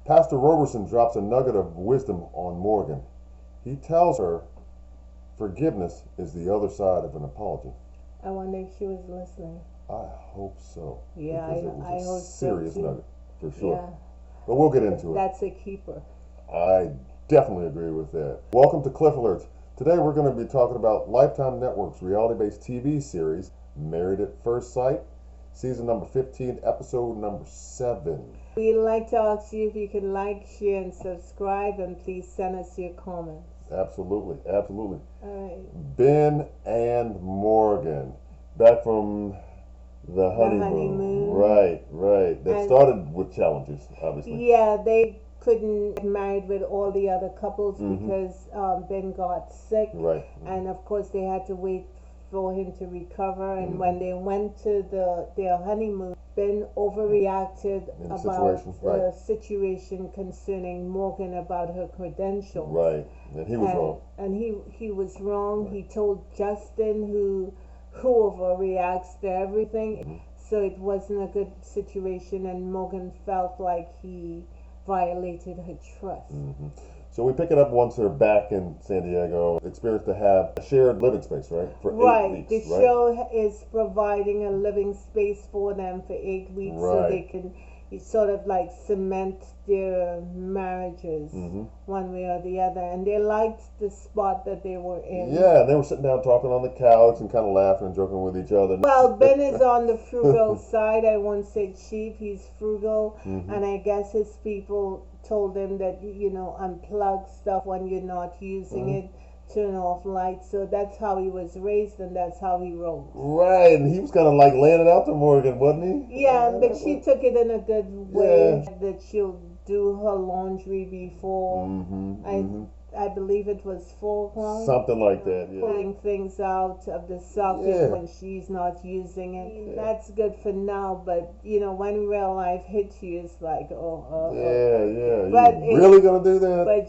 Pastor Roberson drops a nugget of wisdom on Morgan. He tells her forgiveness is the other side of an apology. I wonder if she was listening. I hope so. Yeah, I hope so serious too. nugget, for sure. Yeah. But we'll get into it. That's a keeper. I definitely agree with that. Welcome to Cliff Alerts. Today we're going to be talking about Lifetime Network's reality-based TV series, Married at First Sight, season number 15, episode number 7. We'd like to ask you if you can like, share, and subscribe, and please send us your comments. Absolutely, absolutely. All right. Binh and Morgan, back from the honeymoon. Right. That started with challenges, obviously. Yeah, they couldn't get married with all the other couples because Binh got sick. Right. And of course they had to wait for him to recover. And when they went to their honeymoon, Binh overreacted about the situation concerning Morgan about her credentials. Right. And he was wrong. And he was wrong. Right. He told Justin, who overreacts to everything. So it wasn't a good situation, and Morgan felt like he violated her trust. So we pick it up once they're back in San Diego. Experience to have a shared living space, right? For 8 weeks. The show is providing a living space for them for 8 weeks, so they can sort of like cement their marriages one way or the other. And they liked the spot that they were in. Yeah, they were sitting down talking on the couch and kind of laughing and joking with each other. Well, Binh is on the frugal side. I won't say cheap, he's frugal. And I guess his people told him that, unplug stuff when you're not using it, turn off lights. So that's how he was raised, and that's how he rolled. Right, and he was kind of like laying it out to Morgan, wasn't he? Yeah, but she took it in a good way, that she'll do her laundry before. I believe it was 4 o'clock. Something like that, yeah. Pulling things out of the socket when she's not using it. That's good for now, but when real life hits you, it's like, Yeah. But you really gonna do that? But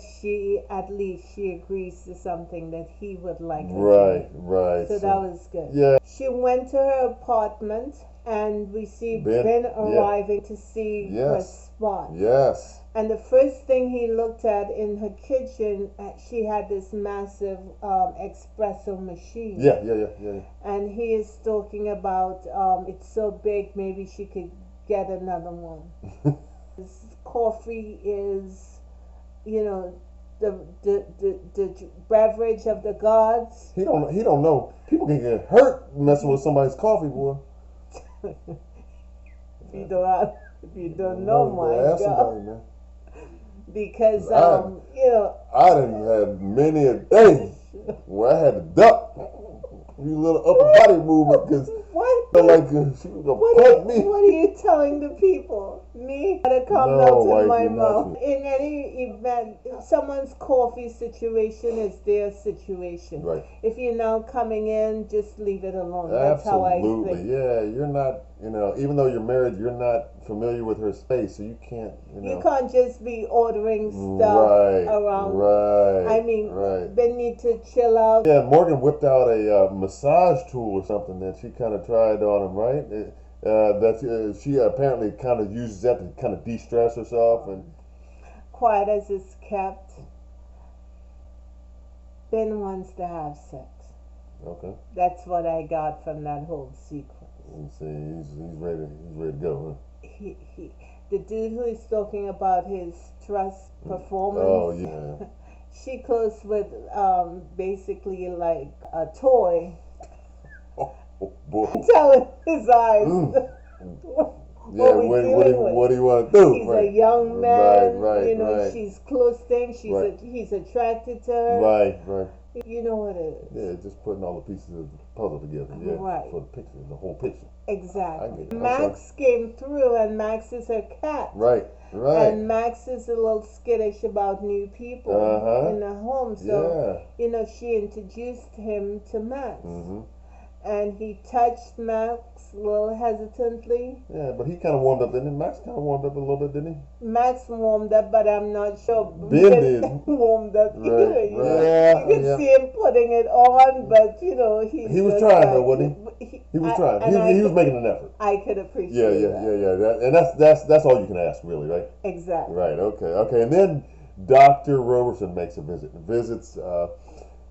at least she agrees to something that he would like her to do. Right. So that was good. Yeah. She went to her apartment, and we see Binh arriving to see her spot. Yes. And the first thing he looked at in her kitchen, she had this massive espresso machine. Yeah. And he is talking about it's so big, maybe she could get another one. This coffee is, the beverage of the gods. He don't know. People can get hurt messing with somebody's coffee, boy. If you don't know, my God. Somebody, man. Because I didn't have many a day where I had to duck you little upper body movement because she was gonna punch me. What are you telling the people? Me? Gotta come out of my mouth. In any event, someone's coffee situation is their situation. Right. If you're now coming in, just leave it alone. That's how I think. Absolutely. Yeah, you're not. Even though you're married, you're not familiar with her space, so you can't. You can't just be ordering stuff around. Right. I mean, they need to chill out. Yeah, Morgan whipped out a massage tool or something that she kind of tried on him, right? She apparently kind of uses that to kind of de-stress herself. And quiet as it's kept, Binh wants to have sex. Okay. That's what I got from that whole sequence. Let's see, he's ready to go, huh? The dude who is talking about his trust performance. Oh yeah. She close with basically like a toy. Oh boy. Telling his eyes. What do you want to do? He's a young man. Right. She's close thing. He's attracted to her. Right. You know what it is. Yeah, just putting all the pieces of the puzzle together. Yeah. Right. For the picture, the whole picture. Exactly. Max came through, and Max is her cat. Right. And Max is a little skittish about new people in the home. So, she introduced him to Max. and he touched Max a little hesitantly. Yeah, but he kind of warmed up, didn't he? Max kind of warmed up a little bit, didn't he? Max warmed up, but I'm not sure Ben did. warmed up Right, either. right. You could see him putting it on, but he was trying though, wasn't he? He was trying. He was making an effort. I could appreciate that. And that's all you can ask, really, right? Exactly. Right. Okay. And then Dr. Roberson makes a visit. Visits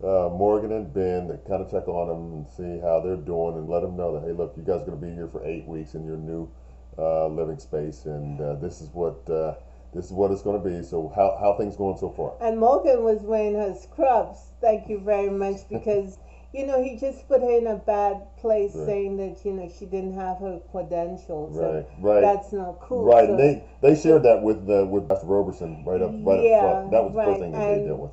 Morgan and Ben to kind of check on them and see how they're doing and let them know that, hey, look, you guys are going to be here for 8 weeks in your new living space, and this is what it's going to be. So how things going so far? And Morgan was wearing her scrubs. Thank you very much, because he just put her in a bad place, right, saying that she didn't have her credentials. Right. That's not cool. Right. So, and they shared that with Dr. Roberson right up front. That was the first thing that they dealt with.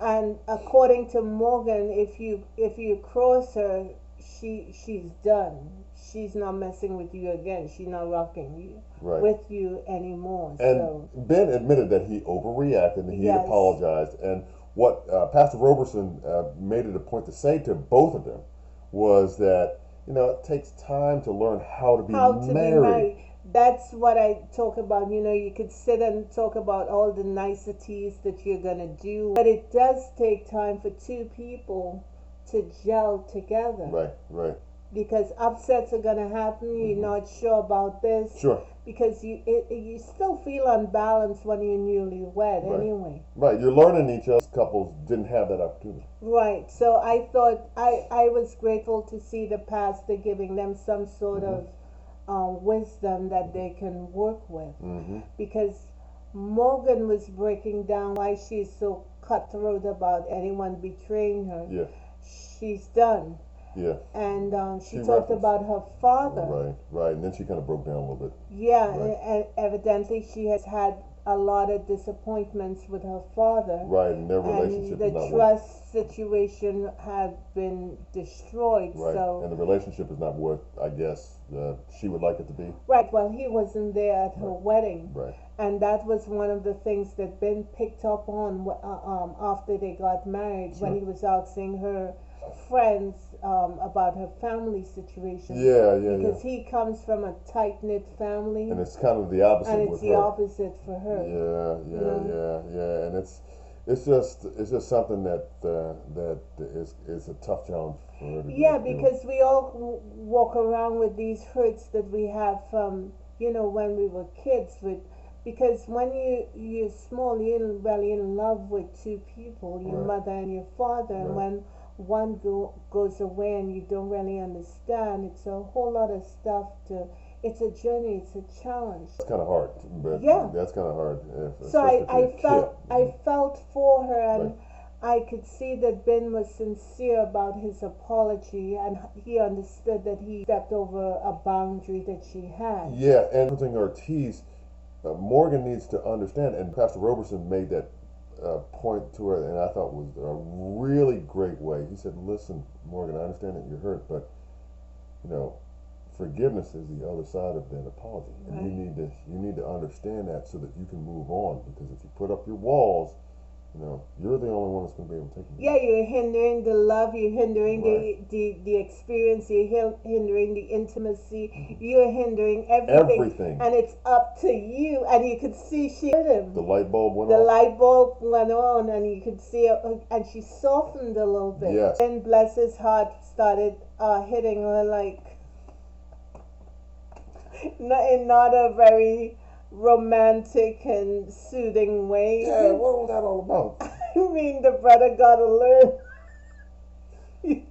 And according to Morgan, if you cross her, she's done. She's not messing with you again. She's not rocking with you anymore. And so Ben admitted that he overreacted and he had apologized. And what Pastor Roberson made it a point to say to both of them was that it takes time to learn how to be married. That's what I talk about. You could sit and talk about all the niceties that you're going to do, but it does take time for two people to gel together. Right. Because upsets are going to happen. You're not sure about this. Sure. Because you still feel unbalanced when you're newlywed anyway. Right. You're learning each other. Couples didn't have that opportunity. Right. So I thought I was grateful to see the pastor giving them some sort of wisdom that they can work with, because Morgan was breaking down why she's so cutthroat about anyone betraying her. Yeah, she's done. Yeah, and she talked about her father. Right, and then she kind of broke down a little bit. Yeah, and evidently she has had a lot of disappointments with her father. Right, and their relationship and the trust situation had been destroyed. Right, so and the relationship is not what I guess she would like it to be. Right. Well, he wasn't there at her wedding. Right. And that was one of the things that Ben picked up on after they got married, when he was asking her friends about her family situation. Because he comes from a tight-knit family. And it's kind of the opposite and it's with the her. opposite for her. Yeah. And it's just something that is a tough challenge for her to do. Because we all walk around with these hurts that we have from, when we were kids. Because when you're small, you're really in love with two people, your mother and your father. And when one goes away and you don't really understand, it's a whole lot of stuff it's a journey, it's a challenge. It's kind of hard, but that's kind of hard. So I felt for her, and I could see that Ben was sincere about his apology, and he understood that he stepped over a boundary that she had. Yeah, and something Ortiz, Morgan needs to understand, and Pastor Roberson made that point to her, and I thought was a really great way. He said, "Listen, Morgan, I understand that you're hurt, but forgiveness is the other side of that apology, and you need to understand that so that you can move on. Because if you put up your walls, you're the only one that's going to be able to take it." Yeah, you're hindering the love, you're hindering the experience, you're hindering the intimacy, you're hindering everything. And it's up to you. And you could see she hit him. The light bulb went on. The light bulb went on, and you could see her, and she softened a little bit. Yes. And bless his heart, started hitting her like, in not a very romantic and soothing way. Yeah, what was that all about? I mean, the brother gotta learn.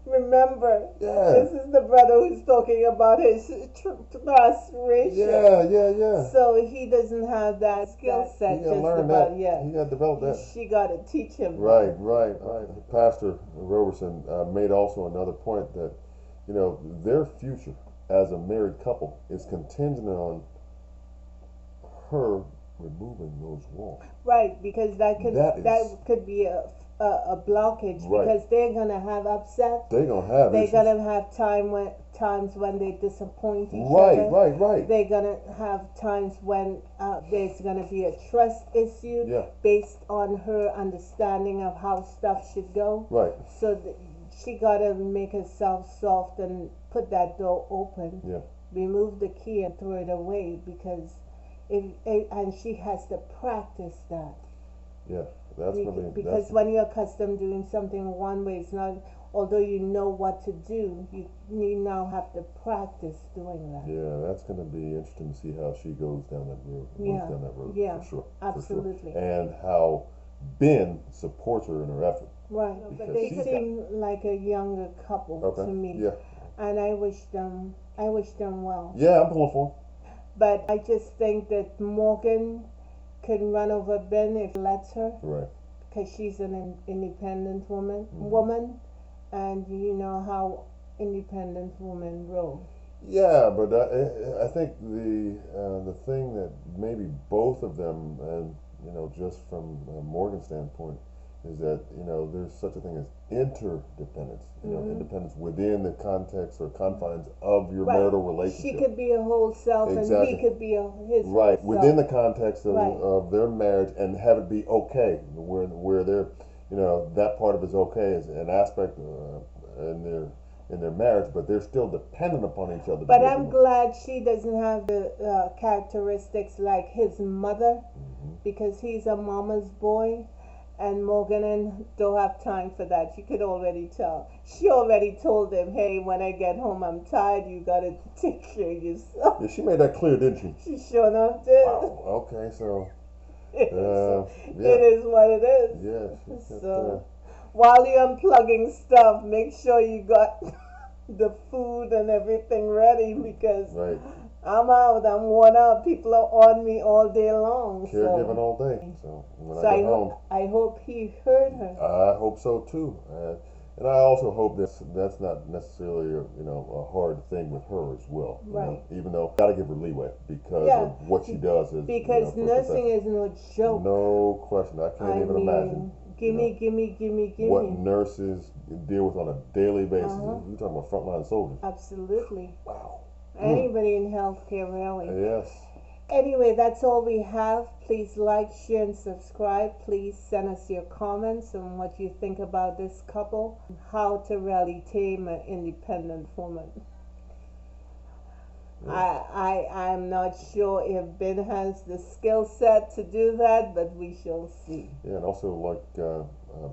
Remember, this is the brother who's talking about his trust ratio. Yeah. So he doesn't have that skill set. He got to develop that. She got to teach him. Right. Pastor Roberson made also another point that, their future as a married couple is contingent on her removing those walls. Right, because that could be a blockage, because they're gonna have upset. They're gonna have times when they disappoint each other. Right. They're gonna have times when there's gonna be a trust issue based on her understanding of how stuff should go. Right. So she gotta make herself soft and put that door open. Yeah. Remove the key and throw it away, because and she has to practice that. Yeah, that's gonna be Because when you're accustomed doing something one way, it's not. Although you know what to do, you now have to practice doing that. Yeah, that's going to be interesting to see how she goes down that road. Yeah, for sure. absolutely. For sure. And how Ben supports her in her effort. Right, but they seem like a younger couple to me. Yeah. And I wish them well. Yeah, I'm pulling for them. But I just think that Morgan can run over Ben if he lets her. Right. Because she's an independent woman. Mm-hmm. And you know how independent women roll. Yeah, but I think the thing that maybe both of them, and just from Morgan's standpoint, is that there's such a thing as interdependence. Independence within the context or confines of your marital relationship. She could be a whole self, exactly. And he could be his right whole within self. the context of their marriage, and have it be okay, where they're that part of it's okay is an aspect in their marriage, but they're still dependent upon each other. But I'm glad she doesn't have the characteristics like his mother, because he's a mama's boy. And Morgan don't have time for that. You could already tell. She already told him, hey, when I get home, I'm tired. You got to take care of yourself. Yeah, she made that clear, didn't she? She sure enough did. Wow. Okay, so... It is what it is. Yeah. So, while you're unplugging stuff, make sure you got the food and everything ready, because I'm out. I'm worn out. People are on me all day long. Caregiving all day. So when I get home, I hope he heard her. I hope so too. And I also hope that's not necessarily a hard thing with her as well. Right. Even though gotta give her leeway because of what she does. Because nursing is no joke. No question. I can't even imagine. Gimme. What nurses deal with on a daily basis. You're talking about frontline soldiers. Absolutely. Wow. Anybody in healthcare, really. Yes. Anyway, that's all we have. Please like, share, and subscribe. Please send us your comments on what you think about this couple, how to really tame an independent woman. Yeah. I'm not sure if Ben has the skill set to do that, but we shall see. Yeah, and also like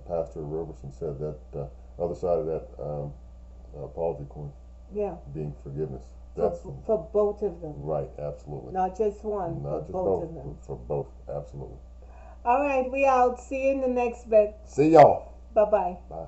Pastor Roberson said, that other side of that apology coin, being forgiveness. For both of them. Right, absolutely. Not just one, Not for just both of them. For both, absolutely. All right, we out. See you in the next bit. See y'all. Bye-bye. Bye.